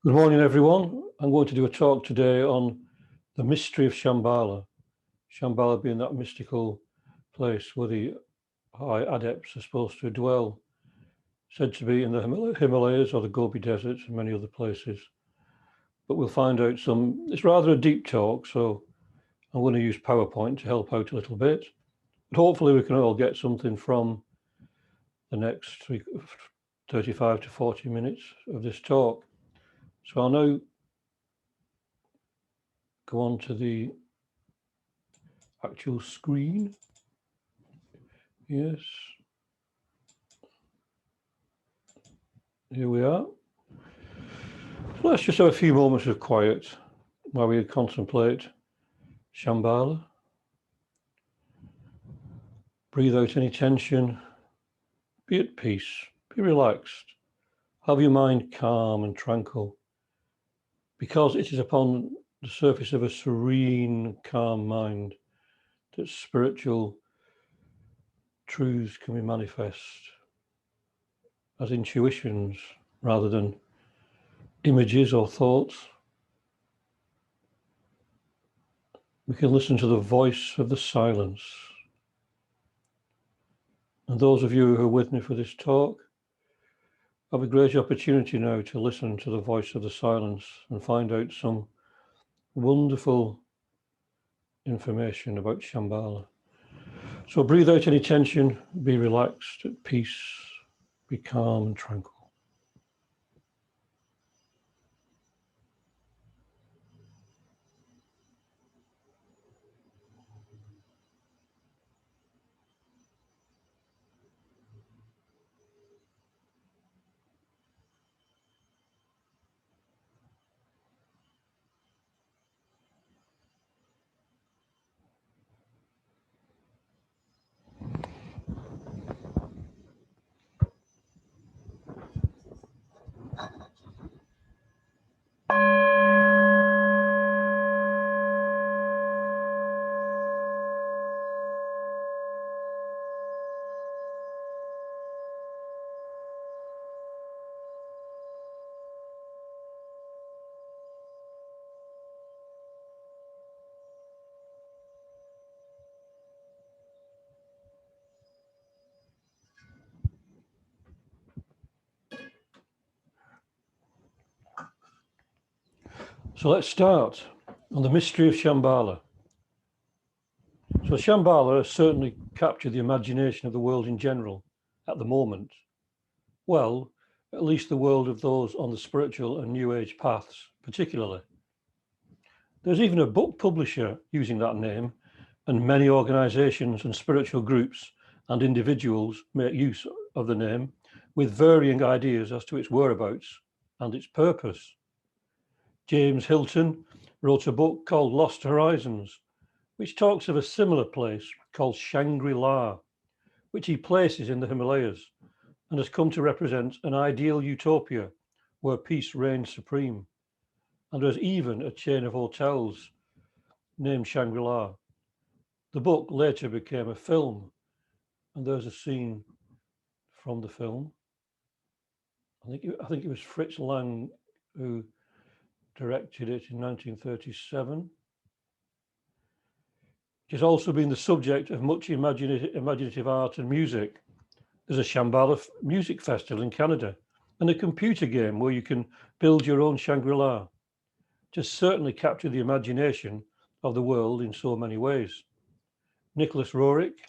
Good morning, everyone. I'm going to do a talk today on the mystery of Shambhala. Shambhala being that mystical place where the high adepts are supposed to dwell, said to be in the Himalayas or the Gobi deserts and many other places. But we'll find out it's rather a deep talk, so I'm going to use PowerPoint to help out a little bit. But hopefully we can all get something from the next 35 to 40 minutes of this talk. So I'll now go on to the actual screen. Yes. Here we are. So let's just have a few moments of quiet while we contemplate Shambhala. Breathe out any tension. Be at peace. Be relaxed. Have your mind calm and tranquil, because it is upon the surface of a serene, calm mind that spiritual truths can be manifest as intuitions rather than images or thoughts. We can listen to the voice of the silence. And those of you who are with me for this talk have a great opportunity now to listen to the voice of the silence and find out some wonderful information about Shambhala. So breathe out any tension, be relaxed, at peace, be calm and tranquil. So let's start on the mystery of Shambhala. So Shambhala has certainly captured the imagination of the world in general at the moment. Well, at least the world of those on the spiritual and New Age paths, particularly. There's even a book publisher using that name, and many organizations and spiritual groups and individuals make use of the name with varying ideas as to its whereabouts and its purpose. James Hilton wrote a book called Lost Horizons, which talks of a similar place called Shangri-La, which he places in the Himalayas and has come to represent an ideal utopia where peace reigns supreme. And there's even a chain of hotels named Shangri-La. The book later became a film, and there's a scene from the film. I think it was Fritz Lang who directed it in 1937. It has also been the subject of much imaginative art and music. There's a Shambhala music festival in Canada and a computer game where you can build your own Shangri-La. Just certainly captured the imagination of the world in so many ways. Nicholas Roerich,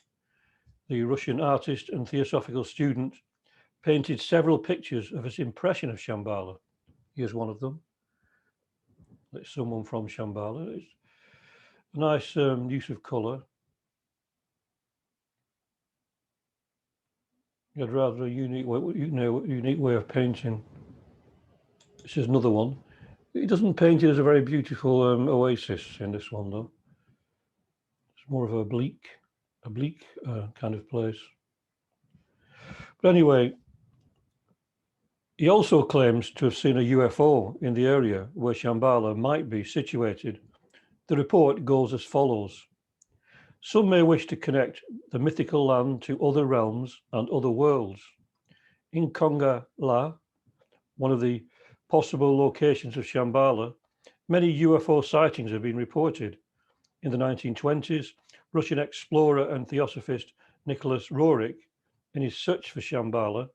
the Russian artist and theosophical student, painted several pictures of his impression of Shambhala. Here's one of them. It's someone from Shambhala. It's a nice use of colour. He had rather a unique way of painting. This is another one. He doesn't paint it as a very beautiful oasis in this one, though. It's more of a bleak kind of place. But anyway, he also claims to have seen a UFO in the area where Shambhala might be situated. The report goes as follows. Some may wish to connect the mythical land to other realms and other worlds. In Konga La, one of the possible locations of Shambhala, many UFO sightings have been reported. In the 1920s, Russian explorer and theosophist Nicholas Roerich, in his search for Shambhala,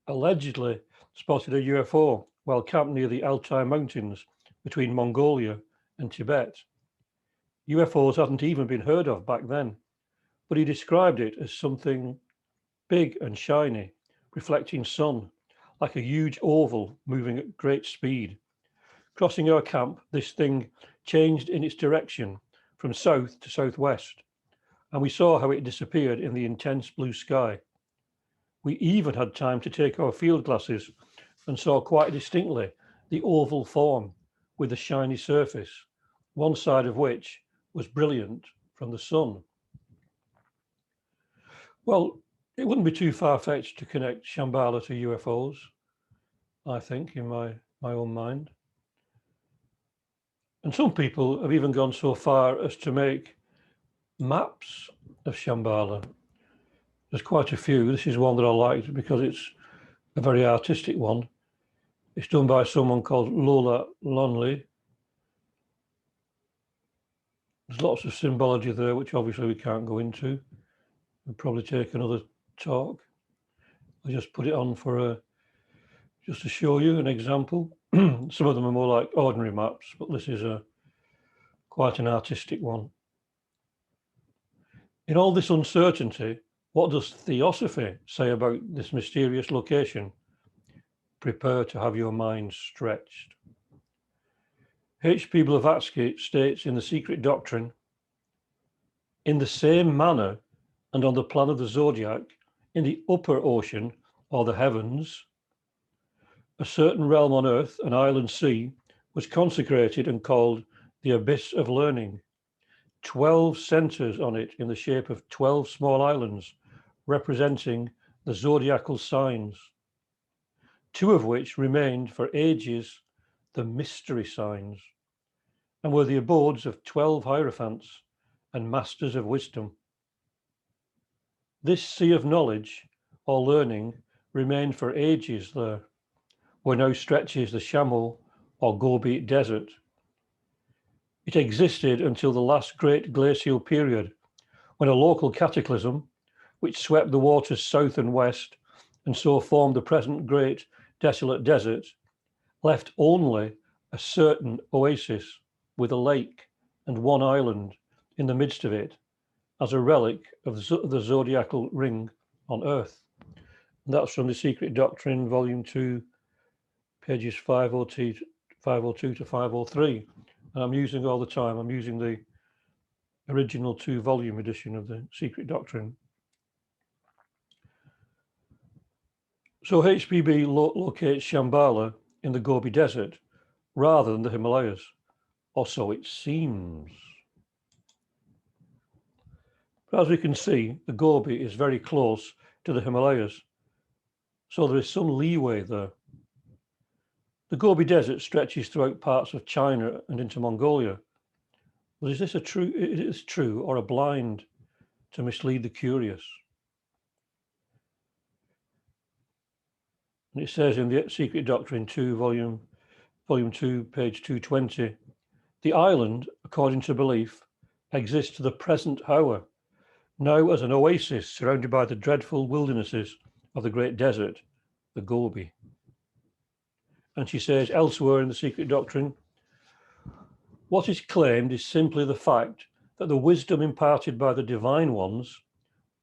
allegedly spotted a UFO while camped near the Altai Mountains between Mongolia and Tibet. UFOs hadn't even been heard of back then, but he described it as something big and shiny, reflecting sun, like a huge oval moving at great speed. Crossing our camp, this thing changed in its direction from south to southwest, and we saw how it disappeared in the intense blue sky. We even had time to take our field glasses and saw quite distinctly the oval form with the shiny surface, one side of which was brilliant from the sun. Well, it wouldn't be too far-fetched to connect Shambhala to UFOs, I think, in my own mind. And some people have even gone so far as to make maps of Shambhala. There's quite a few. This is one that I liked because it's a very artistic one. It's done by someone called Lola Lonley. There's lots of symbology there, which obviously we can't go into. We'll probably take another talk. I just put it on for just to show you an example. Some of them are more like ordinary maps, but this is quite an artistic one. In all this uncertainty, what does Theosophy say about this mysterious location? Prepare to have your mind stretched. H.P. Blavatsky states in The Secret Doctrine, in the same manner and on the plan of the zodiac, in the upper ocean or the heavens, a certain realm on earth, an island sea, was consecrated and called the abyss of learning. 12 centers on it in the shape of 12 small islands, representing the zodiacal signs, 2 of which remained for ages the mystery signs, and were the abodes of 12 hierophants and masters of wisdom. This sea of knowledge or learning remained for ages there, where now stretches the Shammo or Gobi Desert. It existed until the last great glacial period, when a local cataclysm, which swept the waters south and west, and so formed the present great desolate desert, left only a certain oasis with a lake and one island in the midst of it as a relic of the zodiacal ring on earth. And that's from The Secret Doctrine, Volume 2, pages 502 to 503. And I'm using all the time, I'm using the original 2-volume edition of The Secret Doctrine. So HPB locates Shambhala in the Gobi Desert rather than the Himalayas, or so it seems. But as we can see, the Gobi is very close to the Himalayas, so there is some leeway there. The Gobi Desert stretches throughout parts of China and into Mongolia. But is this true or a blind to mislead the curious? And it says in The Secret Doctrine 2, volume 2, page 220, the island, according to belief, exists to the present hour, now as an oasis surrounded by the dreadful wildernesses of the great desert, the Gobi. And she says elsewhere in The Secret Doctrine, what is claimed is simply the fact that the wisdom imparted by the divine ones,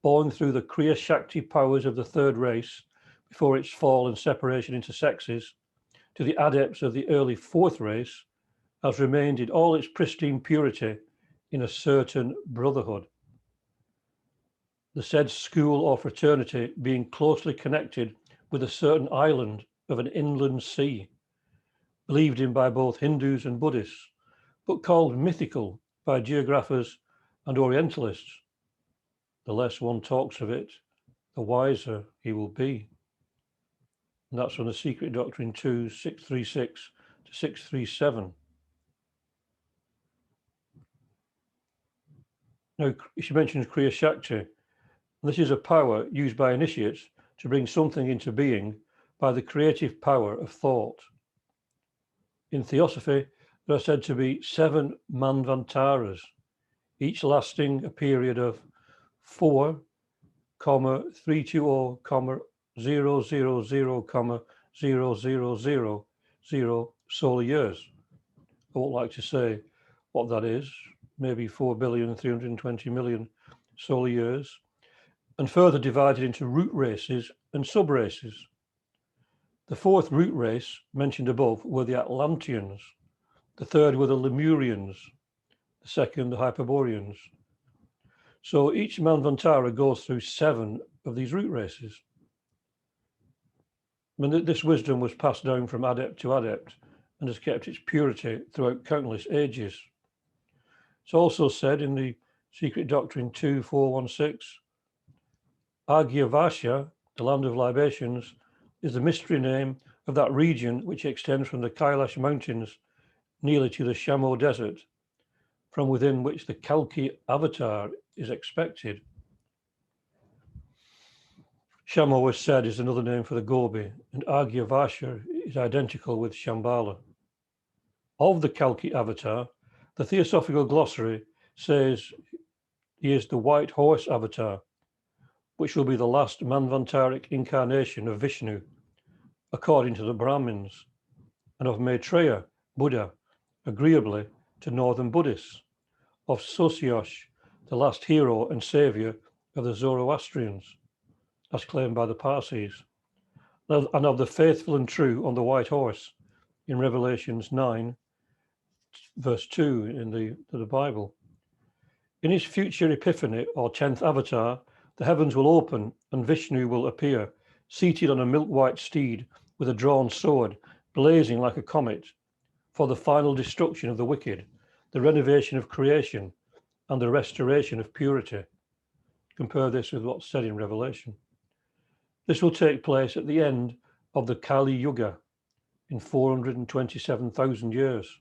born through the Kriya Shakti powers of the third race before its fall and separation into sexes, to the adepts of the early fourth race, has remained in all its pristine purity in a certain brotherhood. The said school or fraternity being closely connected with a certain island of an inland sea, believed in by both Hindus and Buddhists, but called mythical by geographers and Orientalists. The less one talks of it, the wiser he will be. And that's from The Secret Doctrine 2, 636 to 637. Now, she mentions Kriya Shakti. This is a power used by initiates to bring something into being by the creative power of thought. In Theosophy, there are said to be 7 manvantaras, each lasting a period of 4,000,000,000 solar years. I won't like to say what that is, maybe 4,320,000,000 solar years, and further divided into root races and sub-races. The fourth root race mentioned above were the Atlanteans, the third were the Lemurians, the second the Hyperboreans. So each Manvantara goes through 7 of these root races. I mean, this wisdom was passed down from adept to adept and has kept its purity throughout countless ages. It's also said in the Secret Doctrine 2416, Argyavasya, the land of libations, is the mystery name of that region which extends from the Kailash mountains nearly to the Shamo desert, from within which the Kalki avatar is expected. Shamo was said is another name for the Gobi, and Argyavasya is identical with Shambhala. Of the Kalki avatar, the Theosophical Glossary says he is the white horse avatar, which will be the last Manvantaric incarnation of Vishnu, according to the Brahmins, and of Maitreya, Buddha, agreeably to northern Buddhists, of Sosiosh, the last hero and saviour of the Zoroastrians, as claimed by the Parsis, and of the faithful and true on the white horse in Revelations 9, verse 2 in the Bible. In his future epiphany or 10th avatar, the heavens will open and Vishnu will appear, seated on a milk-white steed with a drawn sword, blazing like a comet, for the final destruction of the wicked, the renovation of creation, and the restoration of purity. Compare this with what's said in Revelation. This will take place at the end of the Kali Yuga in 427,000 years.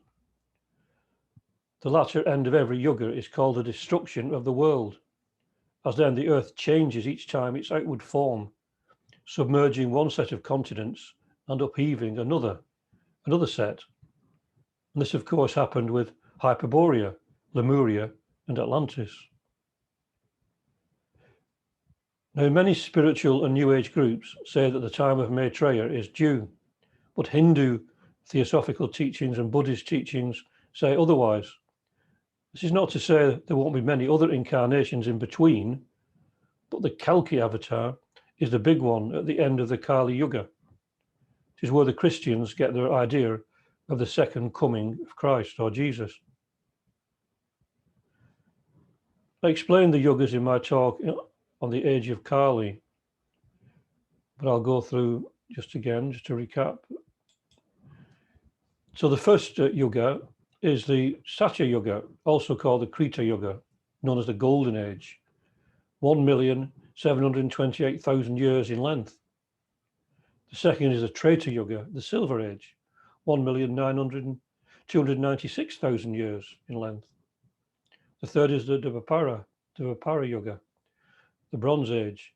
The latter end of every yuga is called the destruction of the world, as then the earth changes each time its outward form, submerging one set of continents and upheaving another set. And this, of course, happened with Hyperborea, Lemuria, and Atlantis. Now, many spiritual and New Age groups say that the time of Maitreya is due, but Hindu theosophical teachings and Buddhist teachings say otherwise. This is not to say that there won't be many other incarnations in between, but the Kalki avatar is the big one at the end of the Kali Yuga. It is where the Christians get their idea of the second coming of Christ or Jesus. I explained the yugas in my talk on the age of Kali, but I'll go through just to recap. So the first yuga is the Satya Yuga, also called the Krita Yuga, known as the Golden Age, 1,728,000 years in length. The second is the Treta Yuga, the Silver Age, 1,296,000 years in length. The third is the Dvapara Yuga, the Bronze Age,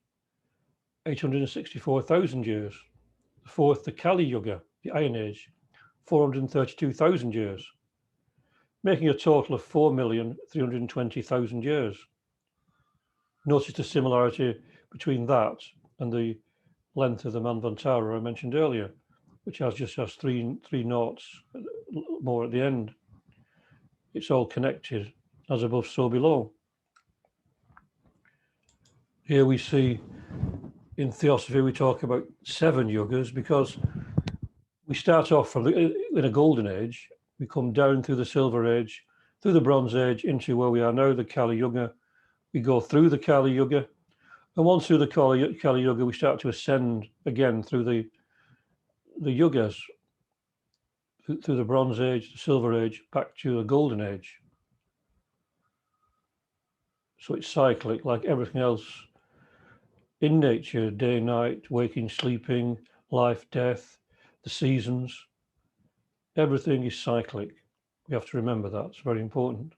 864,000 years. The fourth, the Kali Yuga, the Iron Age, 432,000 years, making a total of 4,320,000 years. Notice the similarity between that and the length of the Manvantara I mentioned earlier, which just has three noughts more at the end. It's all connected, as above, so below. Here we see, in Theosophy, we talk about 7 yugas because we start off in a golden age, we come down through the Silver Age, through the Bronze Age, into where we are now, the Kali Yuga. We go through the Kali Yuga, and once through the Kali Yuga, we start to ascend again through the yugas, through the Bronze Age, the Silver Age, back to the Golden Age. So it's cyclic, like everything else in nature: day, night, waking, sleeping, life, death, the seasons. Everything is cyclic. We have to remember that. It's very important.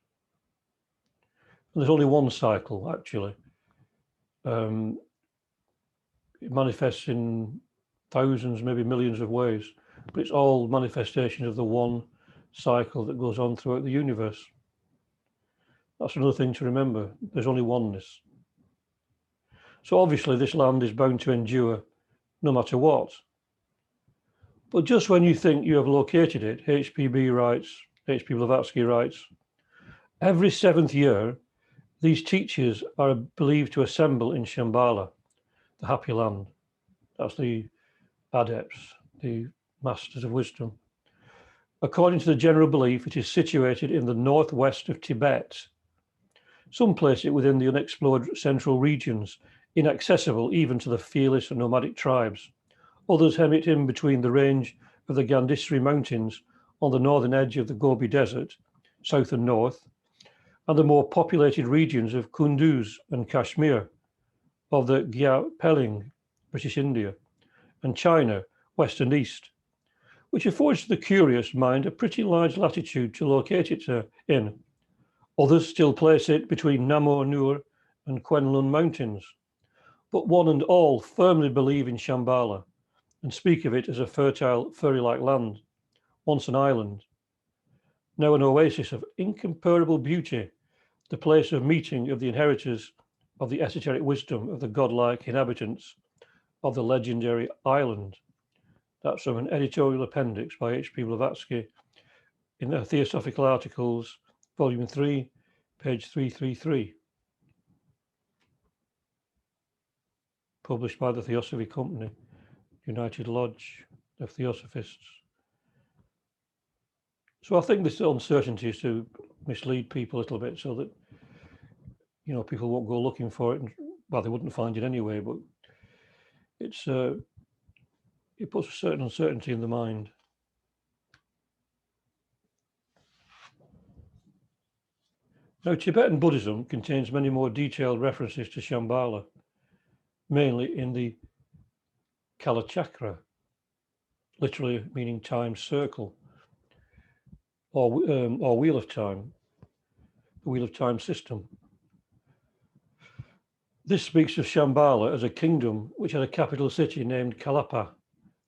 And there's only one cycle, actually. It manifests in thousands, maybe millions of ways. but it's all manifestations of the one cycle that goes on throughout the universe. That's another thing to remember. There's only oneness. So obviously this land is bound to endure no matter what. But just when you think you have located it, H.P. Blavatsky writes, every 7th year, these teachers are believed to assemble in Shambhala, the happy land. That's the adepts, the masters of wisdom. According to the general belief, it is situated in the northwest of Tibet. Some place it within the unexplored central regions, inaccessible even to the fearless and nomadic tribes. Others hem it in between the range of the Gandhistri Mountains on the northern edge of the Gobi Desert, south and north, and the more populated regions of Kunduz and Kashmir, of the Gya Peling, British India, and China, west and east, which affords to the curious mind a pretty large latitude to locate it in. Others still place it between Namo Nur and Kwenlun Mountains, but one and all firmly believe in Shambhala and speak of it as a fertile, furry-like land, once an island, now an oasis of incomparable beauty, the place of meeting of the inheritors of the esoteric wisdom of the godlike inhabitants of the legendary island. That's from an editorial appendix by H.P. Blavatsky in the Theosophical Articles, Volume 3, page 333, published by the Theosophy Company, United Lodge of Theosophists. So I think this uncertainty is to mislead people a little bit so that, you know, people won't go looking for it. And, well, they wouldn't find it anyway, but it's it puts a certain uncertainty in the mind. Now, Tibetan Buddhism contains many more detailed references to Shambhala, mainly in the Kalachakra, literally meaning time circle, or wheel of time, the wheel of time system. This speaks of Shambhala as a kingdom which had a capital city named Kalapa,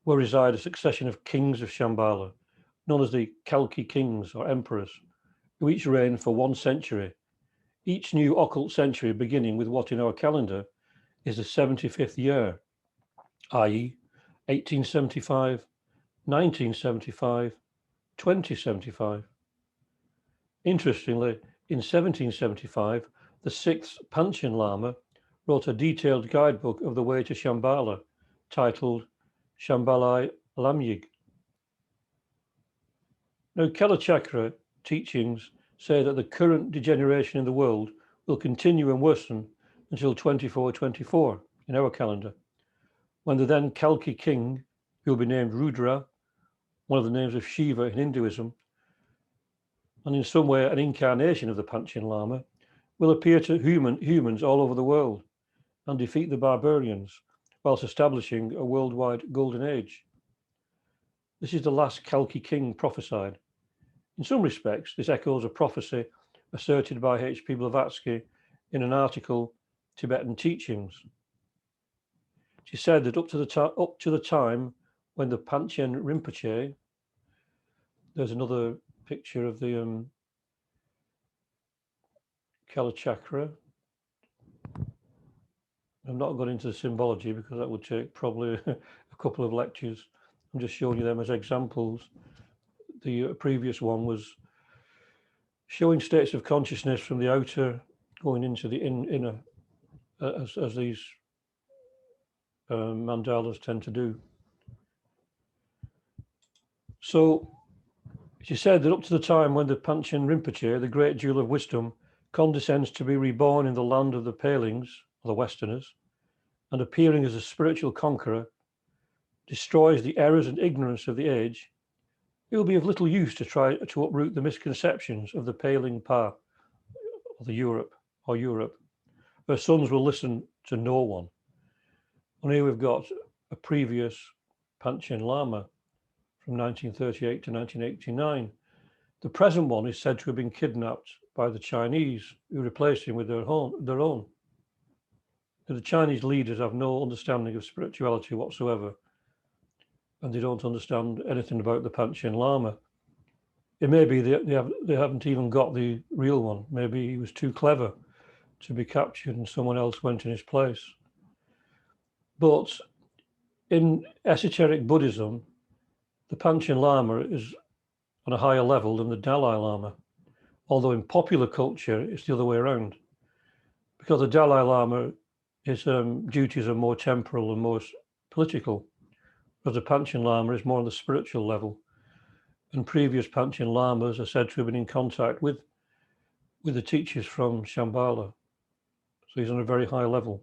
where reside a succession of kings of Shambhala, known as the Kalki kings or emperors, who each reigned for 1 century, each new occult century beginning with what in our calendar is the 75th year, i.e. 1875, 1975, 2075. Interestingly, in 1775, the 6th Panchen Lama wrote a detailed guidebook of the way to Shambhala, titled Shambhalai Lamyig. Now, Kalachakra teachings say that the current degeneration in the world will continue and worsen until 2424 in our calendar, when the then Kalki king, who will be named Rudra, one of the names of Shiva in Hinduism, and in some way an incarnation of the Panchen Lama, will appear to humans all over the world and defeat the barbarians, whilst establishing a worldwide golden age. This is the last Kalki king prophesied. In some respects, this echoes a prophecy asserted by H.P. Blavatsky in an article, Tibetan Teachings. She said that up to the time when the Panchen Rinpoche, there's another picture of the Kalachakra. I'm not going into the symbology because that would take probably a couple of lectures. I'm just showing you them as examples. The previous one was showing states of consciousness from the outer going into the inner, as these mandalas tend to do. So she said that up to the time when the Panchen Rinpoche, the great jewel of wisdom, condescends to be reborn in the land of the Palings, or the Westerners, and appearing as a spiritual conqueror, destroys the errors and ignorance of the age, it will be of little use to try to uproot the misconceptions of the Paling Pa, or Europe. Her sons will listen to no one. And here we've got a previous Panchen Lama from 1938 to 1989. The present one is said to have been kidnapped by the Chinese, who replaced him with their own. The Chinese leaders have no understanding of spirituality whatsoever. and they don't understand anything about the Panchen Lama. It may be they haven't even got the real one. Maybe he was too clever to be captured and someone else went in his place. But in esoteric Buddhism, the Panchen Lama is on a higher level than the Dalai Lama, although in popular culture it's the other way around, because the Dalai Lama, his duties are more temporal and more political, whereas the Panchen Lama is more on the spiritual level. And previous Panchen Lamas are said to have been in contact with the teachers from Shambhala. So he's on a very high level.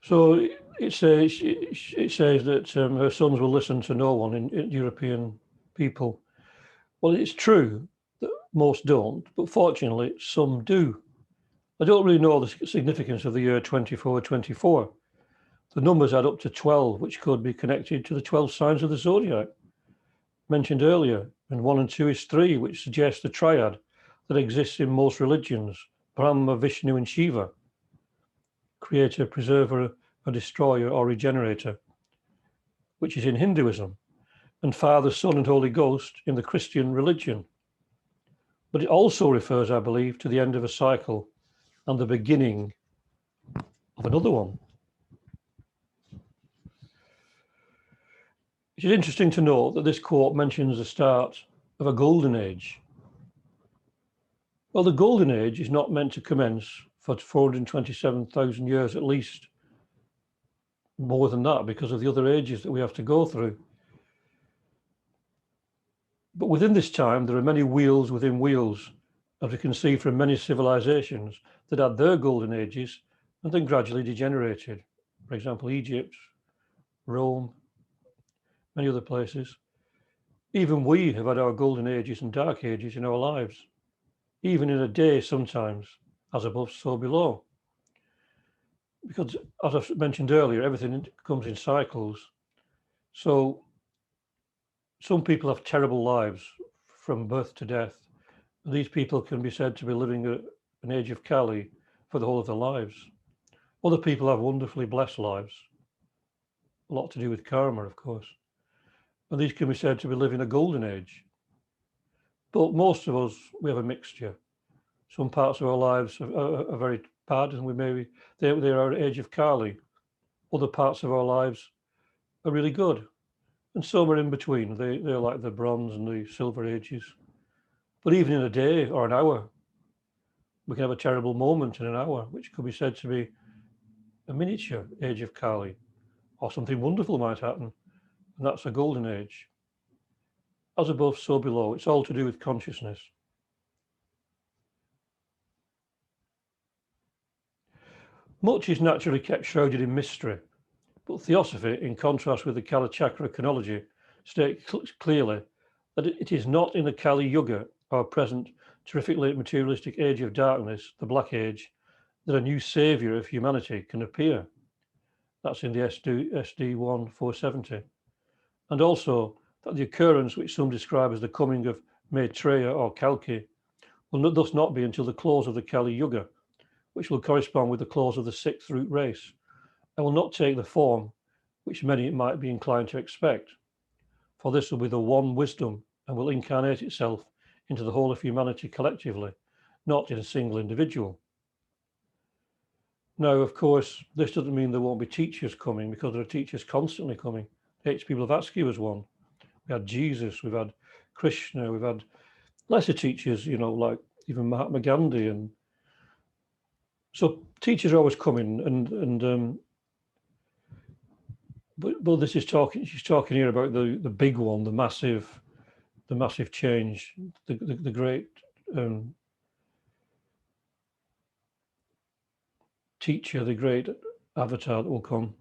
So it says that her sons will listen to no one in European people. Well, it's true that most don't, but fortunately some do. I don't really know the significance of the year 2424. The numbers add up to 12, which could be connected to the 12 signs of the zodiac mentioned earlier, and 1 and 2 is 3, which suggests the triad that exists in most religions: Brahma, Vishnu, and Shiva, creator, preserver, a destroyer, or regenerator, which is in Hinduism, and Father, Son, and Holy Ghost in the Christian religion. But it also refers, I believe, to the end of a cycle and the beginning of another one. It is interesting to note that this quote mentions the start of a golden age. Well, the golden age is not meant to commence for 427,000 years at least, more than that, because of the other ages that we have to go through. But within this time, there are many wheels within wheels, as we can see from many civilizations that had their golden ages and then gradually degenerated. For example, Egypt, Rome, many other places. Even we have had our golden ages and dark ages in our lives, even in a day sometimes, as above, so below. Because, as I mentioned earlier, everything comes in cycles. So some people have terrible lives from birth to death. These people can be said to be living an age of Kali for the whole of their lives. Other people have wonderfully blessed lives, a lot to do with karma, of course. And these can be said to be living a golden age. But most of us, we have a mixture. Some parts of our lives are very bad, and they are an age of Kali. Other parts of our lives are really good, and some are in between. They're like the bronze and the silver ages. But even in a day or an hour, we can have a terrible moment in an hour, which could be said to be a miniature age of Kali, or something wonderful might happen, and that's a golden age. As above, so below. It's all to do with consciousness. Much is naturally kept shrouded in mystery, but Theosophy, in contrast with the Kala Chakra chronology, states clearly that it is not in the Kali Yuga, our present terrifically materialistic age of darkness, the Black Age, that a new saviour of humanity can appear. That's in the SD 1470. And also that the occurrence which some describe as the coming of Maitreya or Kalki will thus not be until the close of the Kali Yuga, which will correspond with the close of the sixth root race, and will not take the form which many might be inclined to expect. For this will be the one wisdom and will incarnate itself into the whole of humanity collectively, not in a single individual. Now, of course, this doesn't mean there won't be teachers coming, because there are teachers constantly coming. H.P. Blavatsky was one. We had Jesus, we've had Krishna, we've had lesser teachers, like even Mahatma Gandhi. And so teachers are always coming, but this is she's talking here about the big one, the massive change, the great teacher, the great avatar that will come.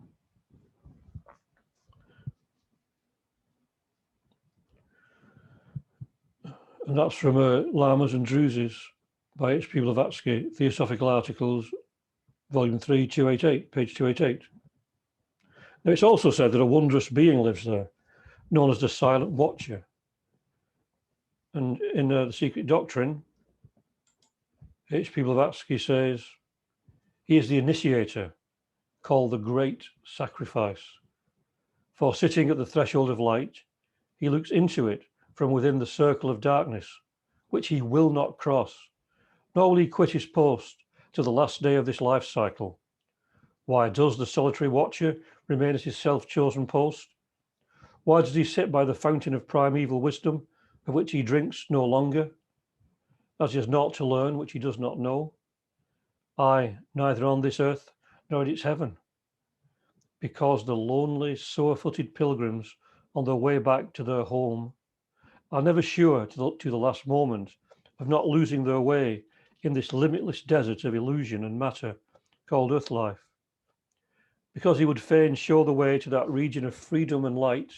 And that's from Lamas and Druzes by H.P. Blavatsky, Theosophical Articles, Volume 3, 288, page 288. Now, it's also said that a wondrous being lives there, known as the Silent Watcher. And in The Secret Doctrine, H.P. Blavatsky says, He is the initiator, called the Great Sacrifice. For sitting at the threshold of light, he looks into it from within the circle of darkness, which he will not cross, nor will he quit his post to the last day of this life cycle. Why does the solitary watcher remain at his self-chosen post? Why does he sit by the fountain of primeval wisdom, of which he drinks no longer? As he has naught to learn which he does not know. Aye, neither on this earth nor in its heaven. Because the lonely, sore-footed pilgrims on their way back to their home are never sure to the last moment of not losing their way in this limitless desert of illusion and matter called earth life. Because he would fain show the way to that region of freedom and light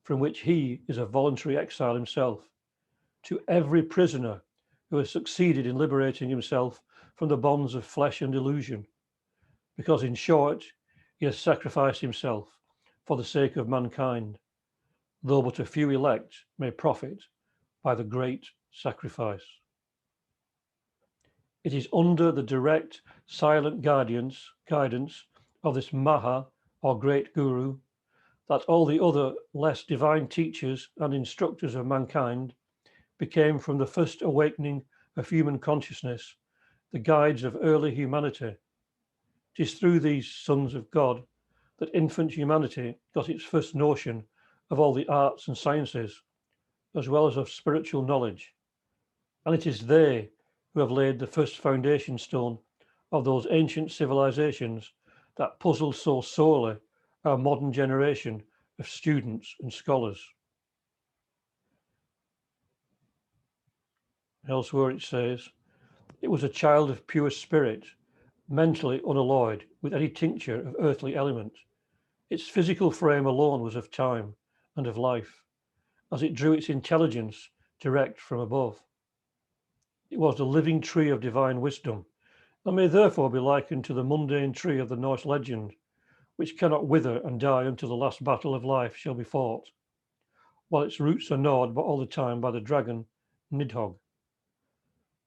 from which he is a voluntary exile himself, to every prisoner who has succeeded in liberating himself from the bonds of flesh and illusion, because in short, he has sacrificed himself for the sake of mankind, though but a few elect may profit by the great sacrifice. It is under the direct, silent guidance of this Maha, or great Guru, that all the other less divine teachers and instructors of mankind became, from the first awakening of human consciousness, the guides of early humanity. It is through these sons of God that infant humanity got its first notion of all the arts and sciences, as well as of spiritual knowledge. And it is they who have laid the first foundation stone of those ancient civilizations that puzzle so sorely our modern generation of students and scholars. Elsewhere it says, it was a child of pure spirit, mentally unalloyed with any tincture of earthly element. Its physical frame alone was of time and of life, as it drew its intelligence direct from above. It was the living tree of divine wisdom, and may therefore be likened to the mundane tree of the Norse legend, which cannot wither and die until the last battle of life shall be fought, while its roots are gnawed all the time by the dragon Nidhogg.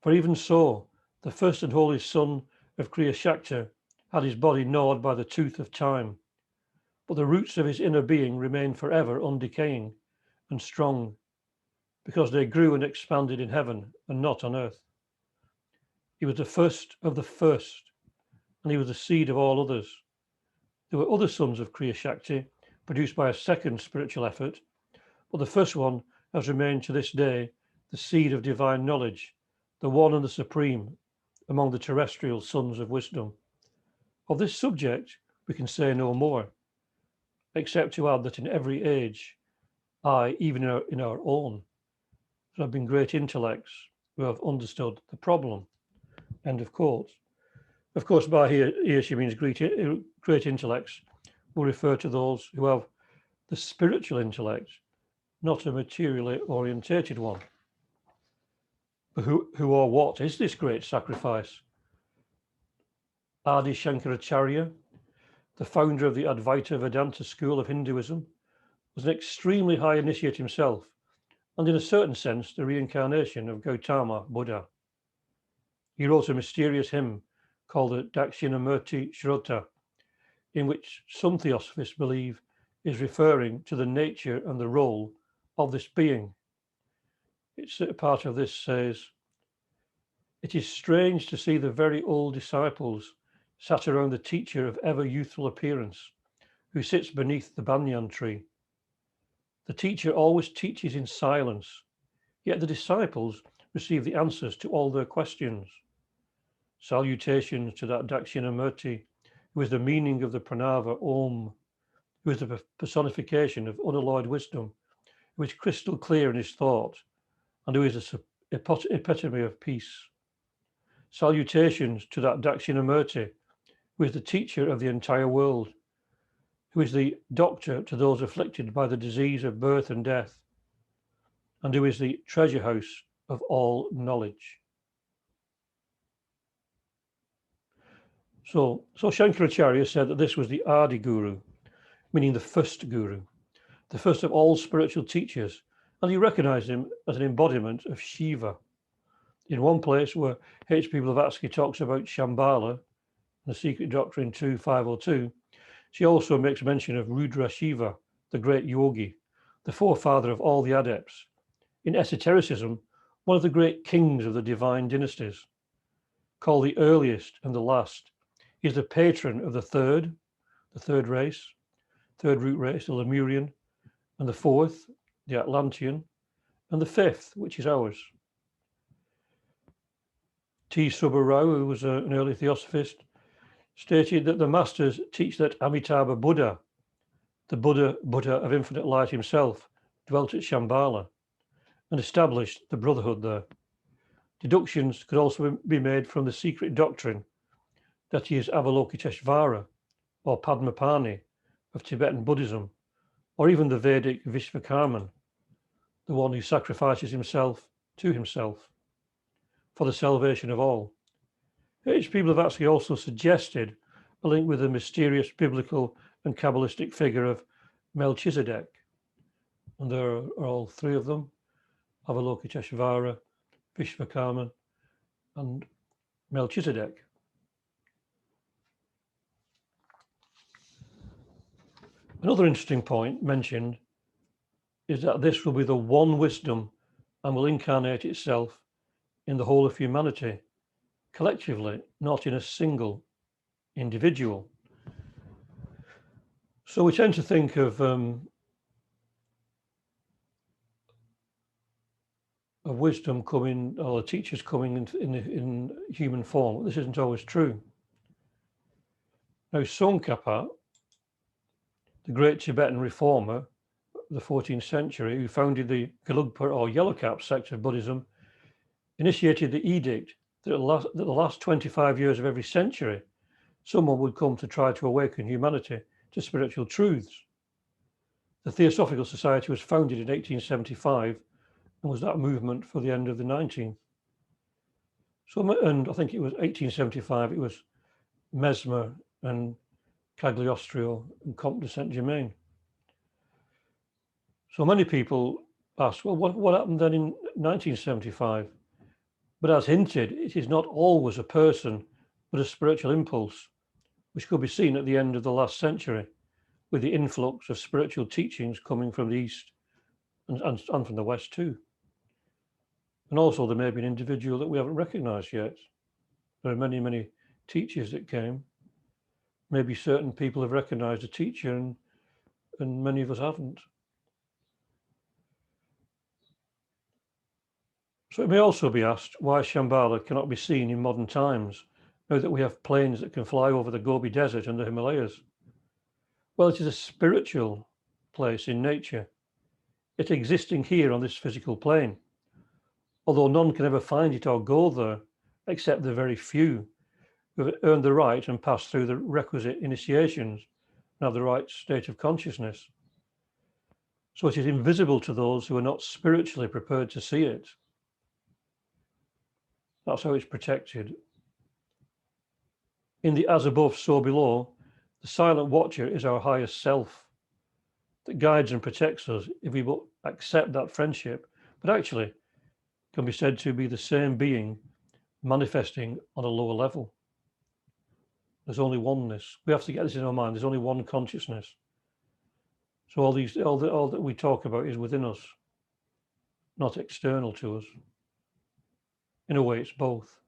For even so, the first and holy son of Kriya Shakti had his body gnawed by the tooth of time, but the roots of his inner being remained forever undecaying and strong, because they grew and expanded in heaven and not on earth. He was the first of the first, and he was the seed of all others. There were other sons of Kriya Shakti produced by a second spiritual effort, but the first one has remained to this day the seed of divine knowledge, the one and the supreme among the terrestrial sons of wisdom. Of this subject we can say no more, except to add that in every age, aye, even in our own, there have been great intellects who have understood the problem. End of quote. Of course, by here she means great intellects will refer to those who have the spiritual intellect, not a materially orientated one. But who or what is this great sacrifice? Adi Shankaracharya, the founder of the Advaita Vedanta school of Hinduism, was an extremely high initiate himself, and in a certain sense the reincarnation of Gautama Buddha. He wrote a mysterious hymn called the Dakshinamurti Shrota, in which some theosophists believe is referring to the nature and the role of this being. It's a part of this says, it is strange to see the very old disciples sat around the teacher of ever youthful appearance, who sits beneath the banyan tree. The teacher always teaches in silence, yet the disciples receive the answers to all their questions. Salutations to that Dakshinamurti, who is the meaning of the pranava Om, who is the personification of unalloyed wisdom, who is crystal clear in his thought, and who is the epitome of peace. Salutations to that Dakshinamurti, who is the teacher of the entire world, who is the doctor to those afflicted by the disease of birth and death, and who is the treasure house of all knowledge. So Shankaracharya said that this was the Adi Guru, meaning the first Guru, the first of all spiritual teachers, and he recognized him as an embodiment of Shiva. In one place where H.P. Blavatsky talks about Shambhala, The Secret Doctrine 2.502, she also makes mention of Rudra Shiva, the great yogi, the forefather of all the adepts. In esotericism, one of the great kings of the divine dynasties, called the earliest and the last. He is the patron of the third race, third root race, the Lemurian, and the fourth, the Atlantean, and the fifth, which is ours. T. Subbarao, who was an early theosophist, stated that the masters teach that Amitabha Buddha, the Buddha of infinite light himself, dwelt at Shambhala and established the brotherhood there. Deductions could also be made from the secret doctrine that he is Avalokiteshvara or Padmapani of Tibetan Buddhism, or even the Vedic Vishvakarman, the one who sacrifices himself to himself for the salvation of all. H.P. Blavatsky also suggested a link with the mysterious biblical and Kabbalistic figure of Melchizedek. And there are all three of them, Avalokiteshvara, Vishvakarman, and Melchizedek. Another interesting point mentioned is that this will be the one wisdom and will incarnate itself in the whole of humanity, collectively, not in a single individual. So we tend to think of wisdom coming, or teachers coming in human form. This isn't always true. Now, Tsongkhapa, the great Tibetan reformer of the 14th century, who founded the Gelugpa or Yellow Cap sect of Buddhism, initiated the edict that the last 25 years of every century, someone would come to try to awaken humanity to spiritual truths. The Theosophical Society was founded in 1875 and was that movement for the end of the 19th. And I think it was 1875, it was Mesmer and Cagliostro and Comte de Saint-Germain. So many people ask, well, what happened then in 1975? But as hinted, it is not always a person, but a spiritual impulse, which could be seen at the end of the last century, with the influx of spiritual teachings coming from the East and from the West too. And also there may be an individual that we haven't recognized yet. There are many, many teachers that came. Maybe certain people have recognized a teacher and many of us haven't. So it may also be asked why Shambhala cannot be seen in modern times, now that we have planes that can fly over the Gobi Desert and the Himalayas. Well, it is a spiritual place in nature, yet existing here on this physical plane, although none can ever find it or go there, except the very few who have earned the right and passed through the requisite initiations and have the right state of consciousness. So it is invisible to those who are not spiritually prepared to see it. That's how it's protected. In the as above, so below, the silent watcher is our highest self that guides and protects us if we will accept that friendship, but actually can be said to be the same being manifesting on a lower level. There's only oneness. We have to get this in our mind. There's only one consciousness. So all that we talk about is within us, not external to us. In a way, it's both.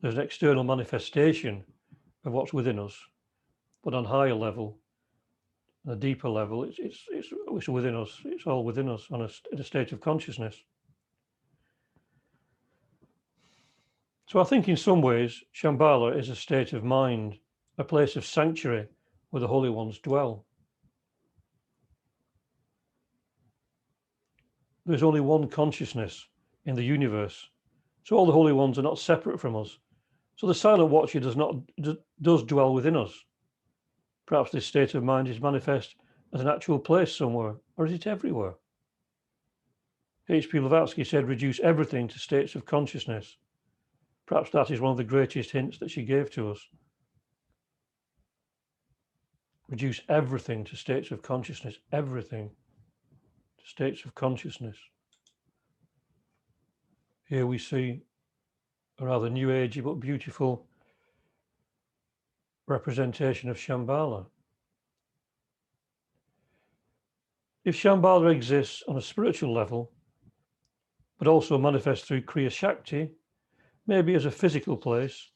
There's an external manifestation of what's within us, but on a higher level, on a deeper level, it's within us. It's all within us in a state of consciousness. So I think in some ways, Shambhala is a state of mind, a place of sanctuary where the holy ones dwell. There's only one consciousness in the universe, so all the holy ones are not separate from us. So the silent watcher does dwell within us. Perhaps this state of mind is manifest as an actual place somewhere, or is it everywhere? H.P. Blavatsky said, reduce everything to states of consciousness. Perhaps that is one of the greatest hints that she gave to us. Reduce everything to states of consciousness, everything to states of consciousness. Here we see a rather new agey but beautiful representation of Shambhala. If Shambhala exists on a spiritual level, but also manifests through Kriya Shakti, maybe as a physical place,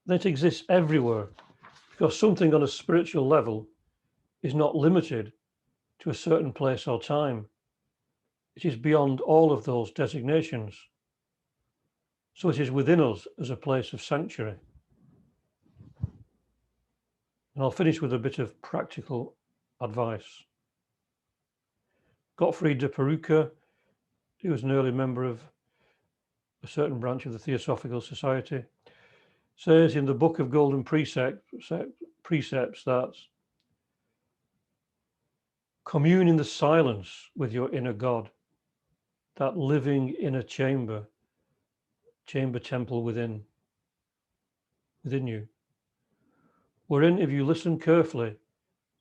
then it exists everywhere, because something on a spiritual level is not limited to a certain place or time. It is beyond all of those designations. So it is within us as a place of sanctuary. And I'll finish with a bit of practical advice. Gottfried de Perucker, he was an early member of a certain branch of the Theosophical Society, says in the Book of Golden Precepts that commune in the silence with your inner God, that living inner chamber temple within you, wherein if you listen carefully,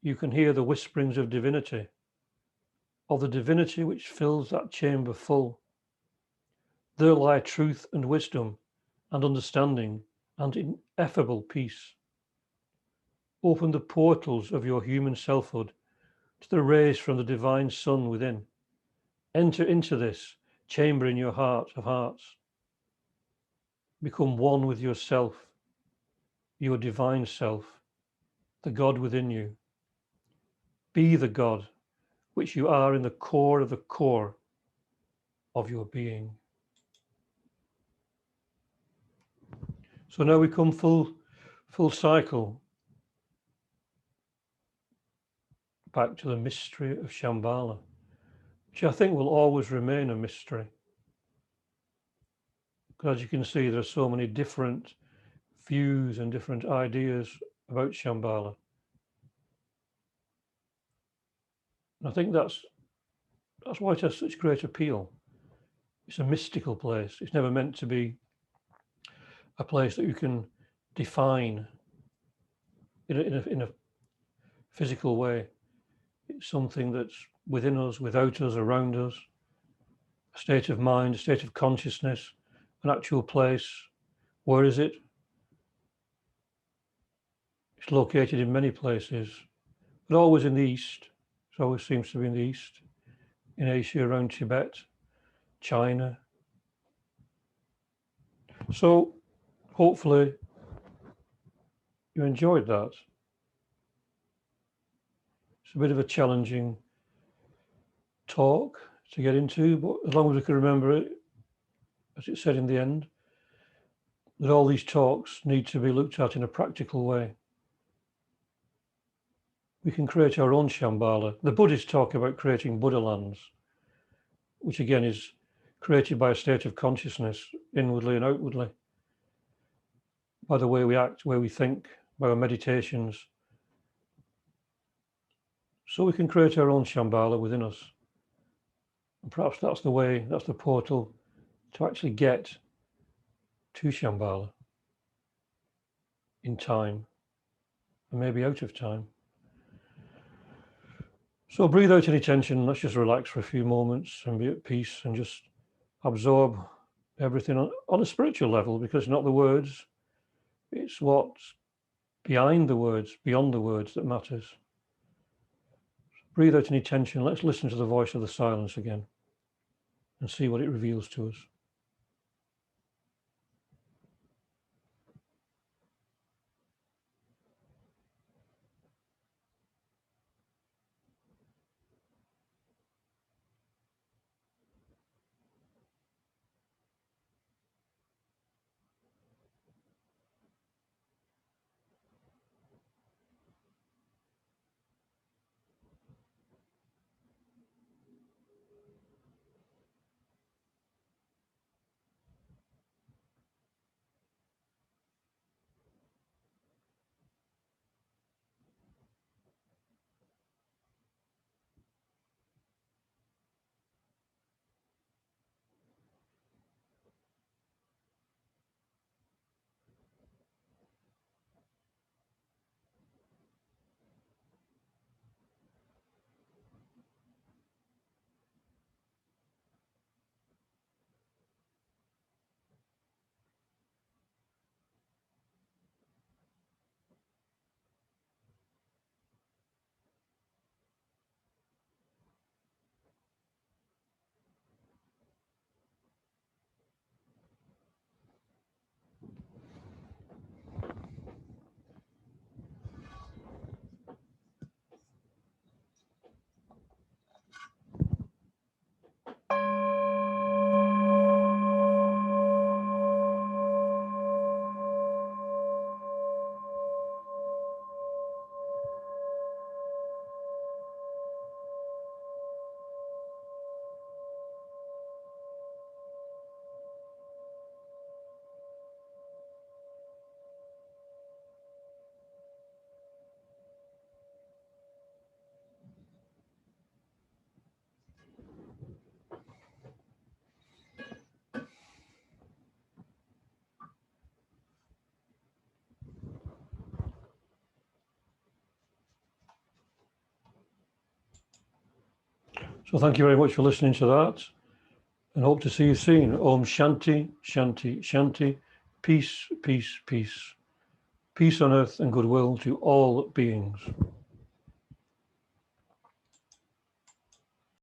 you can hear the whisperings of divinity, of the divinity which fills that chamber full. There lie truth and wisdom and understanding and ineffable peace. Open the portals of your human selfhood to the rays from the divine sun within. Enter into this chamber in your heart of hearts. Become one with yourself, your divine self, the God within you. Be the God which you are in the core of your being. So now we come full cycle back to the mystery of Shambhala, which I think will always remain a mystery. Because as you can see, there are so many different views and different ideas about Shambhala. And I think that's why it has such great appeal. It's a mystical place. It's never meant to be a place that you can define in a physical way. It's something that's within us, without us, around us, a state of mind, a state of consciousness, an actual place. Where is it? It's located in many places, but always in the East. It always seems to be in the East, in Asia, around Tibet, China. So hopefully you enjoyed that. It's a bit of a challenging talk to get into, but as long as we can remember it, as it said in the end, that all these talks need to be looked at in a practical way. We can create our own Shambhala. The Buddhists talk about creating Buddha lands, which again is created by a state of consciousness, inwardly and outwardly, by the way we act, way we think, by our meditations. So we can create our own Shambhala within us. And perhaps that's the way, that's the portal to actually get to Shambhala in time, and maybe out of time. So breathe out any tension. Let's just relax for a few moments and be at peace and just absorb everything on a spiritual level, because not the words, it's what's behind the words, beyond the words that matters. Breathe out any tension. Let's listen to the voice of the silence again and see what it reveals to us. So thank you very much for listening to that, and hope to see you soon. Om Shanti, Shanti, Shanti. Peace, peace, peace. Peace on earth and goodwill to all beings.